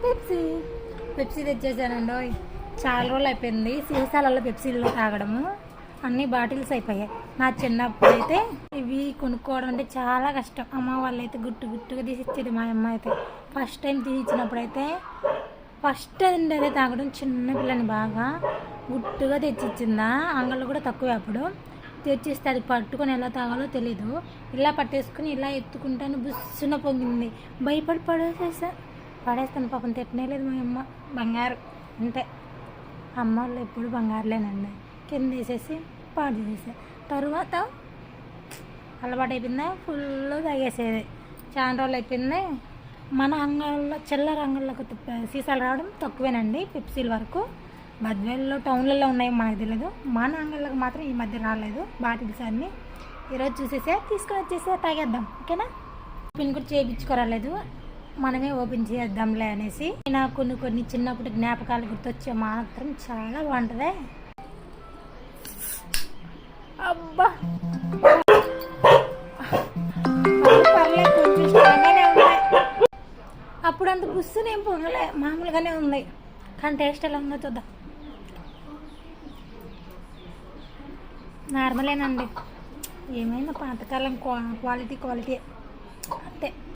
Pepsi Pepsi తెచ్చేసానండి. చాలా రోజులు అయిపోయింది సీసాలలో పెప్సీలో తాగడము. అన్ని బాటిల్స్ అయిపోయాయి. నా చిన్నప్పుడు అయితే ఇవి కొనుక్కోవడం అంటే చాలా కష్టం. అమ్మ వాళ్ళు అయితే గుట్టుగా తీసిచ్చేది. మా అమ్మ అయితే ఫస్ట్ టైం తీసిచ్చినప్పుడు అయితే ఫస్ట్ అండి అదే తాగడం. చిన్న పిల్లని బాగా గుట్టుగా తెచ్చిచ్చిందా. అంగళ్ళు కూడా తక్కువే అప్పుడు. తెచ్చిస్తే అది పట్టుకొని ఎలా తాగాలో తెలీదు. ఇలా పట్టేసుకుని ఇలా ఎత్తుకుంటాను బుస్సున పొంగింది. భయపడి పడేస్తాను. పాపం తిట్టనేలేదు మా అమ్మ. బంగారు అంతే. అమ్మ వాళ్ళు ఎప్పుడు బంగారులేనండి. కింద వేసేసి పాడు చేసేసా. తర్వాత అలవాటు అయిపోయిందా ఫుల్ తాగేసేది. చాలా రోజులు అయిపోయింది. మన అంగళ్ళలో చిల్లర అంగళ్ళకు సీసాలు రావడం తక్కువేనండి. పెప్సీల వరకు బద్వేల్లో టౌన్లలో ఉన్నాయి మనకు తెలియదు. మన అంగళ్ళకు మాత్రం ఈ మధ్య రాలేదు బాటిల్స్ అన్నీ. ఈరోజు చూసేసా తీసుకొని వచ్చేసా తాగేద్దాం. ఓకేనా? ఓపెన్ కూడా చేయించుకోరాలేదు, మనమే ఓపెన్ చేద్దాంలే అనేసి. నాకు కొన్ని చిన్నప్పుడు జ్ఞాపకాలు గుర్తొచ్చే మాత్రం చాలా బాగుంటుంది. అబ్బా పర్లేదు, కొంచెం స్ట్రాంగ్గానే ఉన్నాయి. అప్పుడు అంత బుస్సునేం పొంగలే, మామూలుగానే ఉంది. కానీ టేస్ట్ ఎలా ఉందో చూద్దాం. నార్మలేనండి. ఏమైనా పాతకాలం క్వాలిటీ